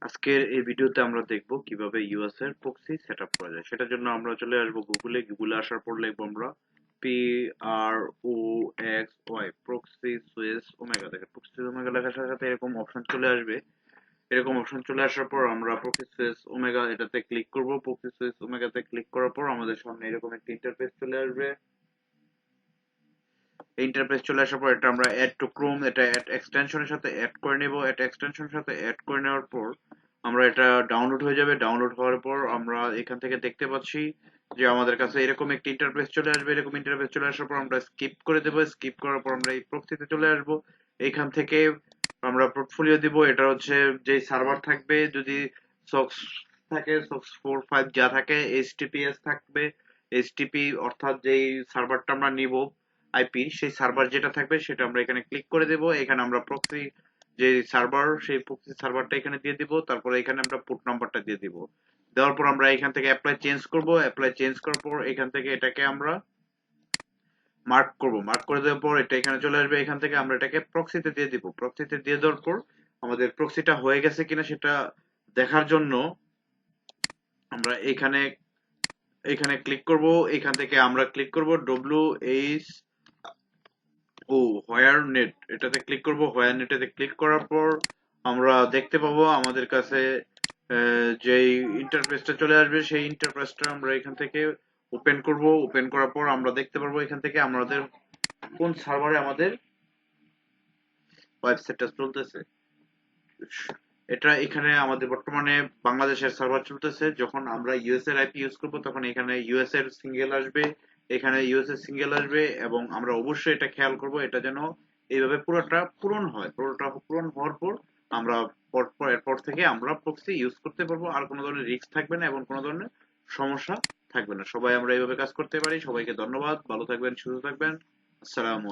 আজকের এই ভিডিওতে আমরা দেখব কিভাবে ইউএস এর প্রক্সি সেটআপ করা যায়। সেটার জন্য আমরা চলে আসবো গুগলে আসার পর লিখবো আমরা PROXY প্রক্সি সুইচ ওমেগা। দেখেন প্রক্সি ওমেগা লেখার সাথে সাথে এরকম অপশন চলে আসবে। এরকম অপশন চলে আসার পর আমরা প্রক্সি সুইচ ওমেগা এটাতে ক্লিক করব। প্রক্সি সুইচ ওমেগাতে ক্লিক করার পর আমাদের সামনে এরকম একটা ইন্টারফেস চলে আসবে। ইন্টারফেস চলে আসার পর এটা আমরা অ্যাড টু ক্রোম, এটা অ্যাড এক্সটেনশনের সাথে অ্যাড করে নেব। এটা এক্সটেনশনের সাথে অ্যাড করে নেওয়ার পর আমরা এটা ডাউনলোড হয়ে যাবে। ডাউনলোড হওয়ার পর আমরা এখান থেকে দেখতে পাচ্ছি যে আমাদের কাছে এরকম একটা ইন্টারফেস চলে আসবে। এরকম ইন্টারফেস চলে আসার পর আমরা স্কিপ করে দেব। স্কিপ করার পর আমরা এই প্রক্সিতে চলে আসব। এখান থেকে আমরা পোর্টফোলিও দিব। এটা হচ্ছে যে সার্ভার থাকবে, যদি সক্স থাকে, সক্স 4 5 যা থাকে, এইচটিপিএস থাকবে। এইচটিপি অর্থাৎ যেই সার্ভারটা আমরা নিব আইপি, সেই সার্ভার যেটা থাকবে সেটা আমরা এখানে ক্লিক করে দেব। এখানে আমরা প্রক্সি যে সার্ভার, সেই প্রক্সি সার্ভারটা এখানে দিয়ে দিব। তারপরে এখানে আমরা পোর্ট নাম্বারটা দিয়ে দিব। দেওয়ার পর আমরা এখান থেকে অ্যাপ্লাই চেঞ্জ করব। অ্যাপ্লাই চেঞ্জ করার পর এখান থেকে এটাকে আমরা মার্ক করব। মার্ক করে দেওয়ার পর এটা এখানে চলে আসবে। এখান থেকে আমরা এটাকে প্রক্সিতে দিয়ে দিব। প্রক্সিতে দিয়ে দেওয়ার পর আমাদের প্রক্সিটা হয়ে গেছে কিনা সেটা দেখার জন্য আমরা এখানে এখানে ক্লিক করব। এখান থেকে আমরা ক্লিক করব WH হোয়ার নেট, এটাতে ক্লিক করব। হোয়ার নেটেতে ক্লিক করার পর আমরা দেখতে পাবো আমাদের কাছে যেই ইন্টারফেসটা চলে আসবে, সেই ইন্টারফেসটা আমরা এখান থেকে ওপেন করব। ওপেন করার পর আমরা দেখতে পারবো এখান থেকে আমাদের কোন সার্ভারে আমাদের ওয়েবসাইটটা চলতেছে। এটা এখানে আমাদের বর্তমানে বাংলাদেশের সার্ভার চলতেছে। যখন আমরা ইউএস এর আইপি ইউজ করব তখন এখানে ইউএস এর সিঙ্গেল আসবে, এখানে ইউএস এর সিঙ্গেল আসবে, এবং আমরা অবশ্যই এটা খেয়াল করব এটা যেন এইভাবে পুরোটা পূরণ হয়। পুরোটা পূরণ হওয়ার পর আমরা এরপর থেকে আমরা প্রক্সি ইউজ করতে পারবো। আর কোনো ধরনের রিস্ক থাকবে না এবং কোনো ধরনের সমস্যা থাকবে না। সবাই আমরা এইভাবে কাজ করতে পারি। সবাইকে ধন্যবাদ। ভালো থাকবেন, সুস্থ থাকবেন। আসসালামু